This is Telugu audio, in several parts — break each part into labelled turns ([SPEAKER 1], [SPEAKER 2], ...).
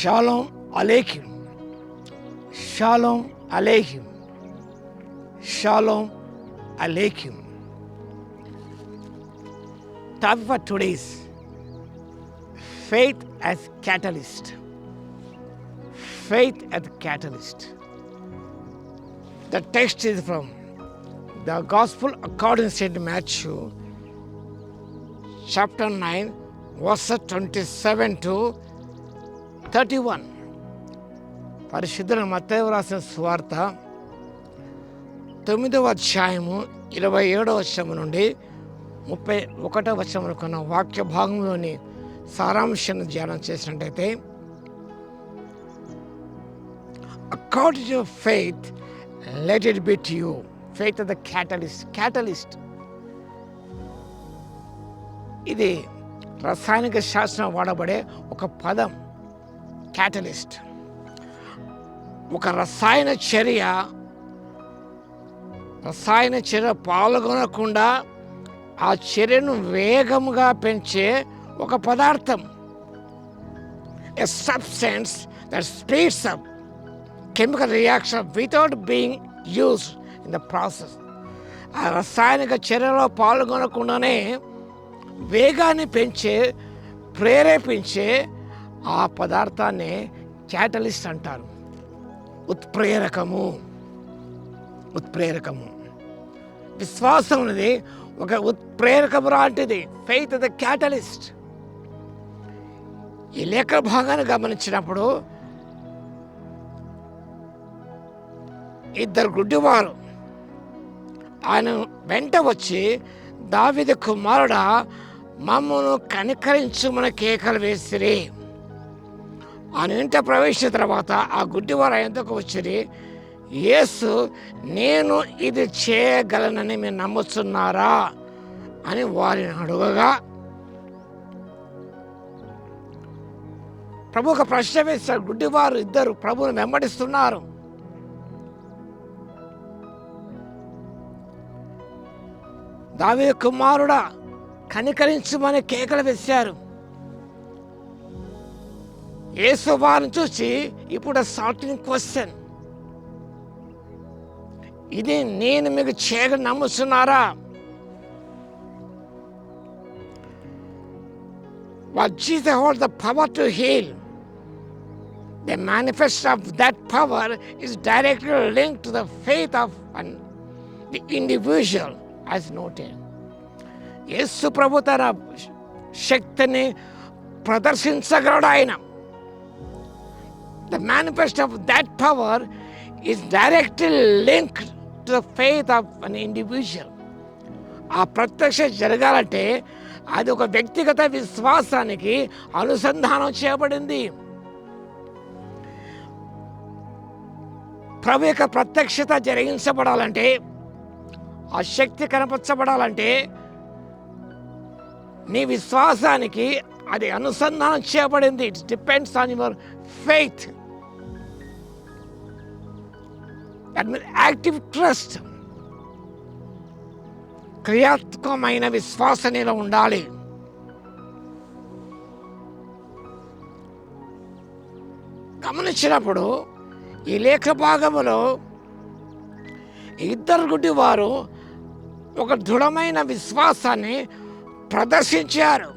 [SPEAKER 1] షాలోమ్ అలేఖ్యం, షాలోమ్ అలేఖ్యం, షాలోమ్ అలేఖ్యం. Topic for today is faith as catalyst. Faith as catalyst. The text is from the Gospel according to St. Matthew, chapter 9, verses 27 to 31. పరిశుద్ధ మత్తయి రాసిన సువార్త 9వ అధ్యాయము 27వ వచనం నుండి 31వ వచనం వరకు ఉన్న వాక్య భాగంలోని సారాంశాన్ని ధ్యానం చేసినట్టయితే, according to faith, let it be to you. Faith is the catalyst. Catalyst. ఇది రసాయనిక శాస్త్రం వాడబడే ఒక పదం. క్యాటలిస్ట్ ఒక రసాయన చర్య పాల్గొనకుండా ఆ చర్యను వేగముగా పెంచే ఒక పదార్థం. A substance that speeds up chemical reaction without being used in the process. ఆ రసాయనిక చర్యలో పాల్గొనకుండానే వేగాన్ని ప్రేరేపించే ఆ పదార్థాన్ని క్యాటలిస్ట్ అంటారు. ఉత్ప్రేరకము. విశ్వాసం అనేది ఒక ఉత్ప్రేరకము లాంటిది. Faith the catalyst. ఈ లేఖ భాగాన్ని గమనించినప్పుడు ఇద్దరు గుడ్డివారు ఆయన వెంట వచ్చి, దావీదు కుమారుడా, మమ్మను కనికరించుమని కేకలు వేసిరి. ఆయన ఇంట ప్రవేశించిన తర్వాత ఆ గుడ్డివారు ఆయనకు వచ్చిరి, యేసు, నేను ఇది చేయగలనని మీరు నమ్ముతున్నారా అని వారిని అడుగగా, ప్రభు ఒక ప్రశ్న వేశారు. గుడ్డివారు ఇద్దరు ప్రభువుని వెంబడిస్తున్నారు. దావీదు కుమారుడా, కనికరించుమని కేకలు వేశారు. యేసు వారిని చూసి ఇప్పుడు సార్టింగ్ క్వశ్చన్, ఇది నేను మీకు చేయగలని నమ్ముతున్నారా? What Jesus holds the power to heal, the manifestation of that power is directly linked to the faith of the individual as noted. యేసు ప్రభు తన శక్తిని ప్రదర్శించగలడు. ఆయన the manifestation of that power is directly linked to the faith of an individual. ఆ ప్రత్యక్ష జరగాలంటే అది ఒక వ్యక్తిగత విశ్వాసానికి అనుసంధానం చేయబడింది. ప్రభు యొక్క ప్రత్యక్షత జరిగించబడాలంటే, ఆ శక్తి కనపరచబడాలంటే నీ విశ్వాసానికి అది అనుసంధానం చేయబడింది. It depends on your faith. That means active trust. క్రియాత్మకమైన విశ్వాసం నీలో ఉండాలి. గమనించినప్పుడు ఈ లేఖ భాగములో ఇద్దరు గుడ్డి వారు ఒక దృఢమైన విశ్వాసాన్ని ప్రదర్శించారు.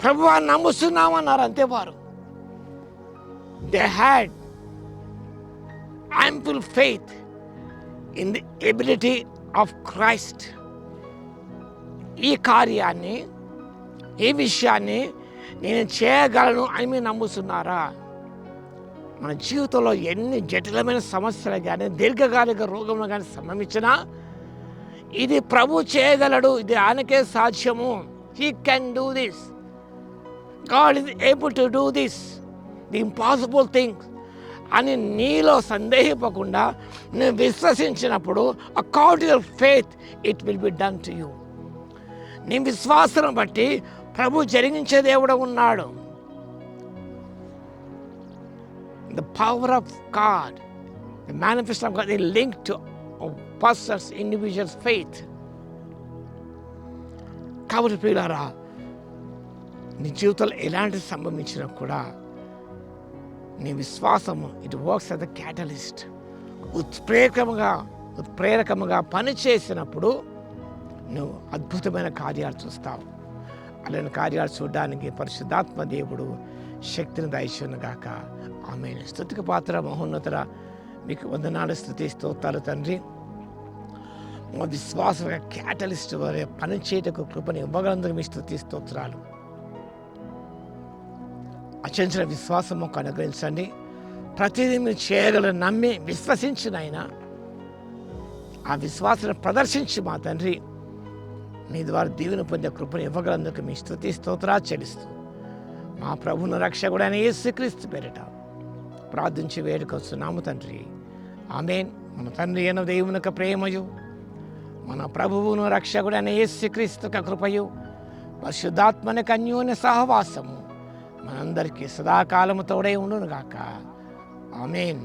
[SPEAKER 1] ప్రభువా నమ్ముతున్నామన్నారు. అంతే. వారు they had ample faith in the ability of Christ. ఈ కార్యాన్ని, ఈ విషయాన్ని నేను చేయగలను అని మీరు నమ్ముతున్నారా? మన జీవితంలో ఎన్ని జటిలమైన సమస్యలు కానీ, దీర్ఘకాలిక రోగంలో కానీ సంభవించినా ఇది ప్రభు చేయగలడు, ఇది ఆయనకే సాధ్యము. He can do this. God is able to do this, the impossible things అని నీలో సందేహించకుండా నువ్వు విశ్వసించినప్పుడు, according to your faith it will be done to you. నీ విశ్వాసం బట్టి ప్రభు జరిగించే దేవుడు ఉన్నాడు. The power of God, the manifestation of God is linked to a person's individual's faith. కాబట్టి ప్రియులారా, నీ జీవితంలో ఎలాంటి సంభవించినా కూడా నీ విశ్వాసము it works as a catalyst. ఉత్ప్రేరకముగా పనిచేసినప్పుడు నువ్వు అద్భుతమైన కార్యాలు చూస్తావు. అలాంటి కార్యాలు చూడడానికి పరిశుద్ధాత్మ దేవుడు శక్తిని దయచేయును గాక. ఆమేన్. స్తుతికి పాత్ర మహోన్నతుడ, మీకు వందనాలు, స్తుతి స్తోత్రాలు తండ్రి. మా విశ్వాసం క్యాటలిస్ట్ వారి పనిచేయటకు కృపని ఇవ్వగలందుకు మీ స్తుతి స్తోత్రాలు. అచంచల విశ్వాసం మాకు అనుగ్రహించండి. ప్రతిదీ మీరు చేయగలని నమ్మి విశ్వసించినైనా ఆ విశ్వాసాన్ని ప్రదర్శించి మా తండ్రి మీ ద్వారా దీవెన పొందే కృపను ఇవ్వగలందుకు మీ స్తుతి స్తోత్రాలు చెల్లిస్తూ మా ప్రభువును రక్షకుడైన యేసుక్రీస్తు పేరిట ప్రార్థించి వేడుకొస్తున్నాము తండ్రి. ఆమేన్. మన తండ్రి అయిన దేవుని యొక్క ప్రేమయు, మన ప్రభువును రక్షకుడైన యేసుక్రీస్తు యొక్క కృపయు, పరిశుద్ధాత్మని అన్యోన్య సహవాసము మనందరికీ సదాకాలము తోడై ఉండును గాక. ఆమేన్.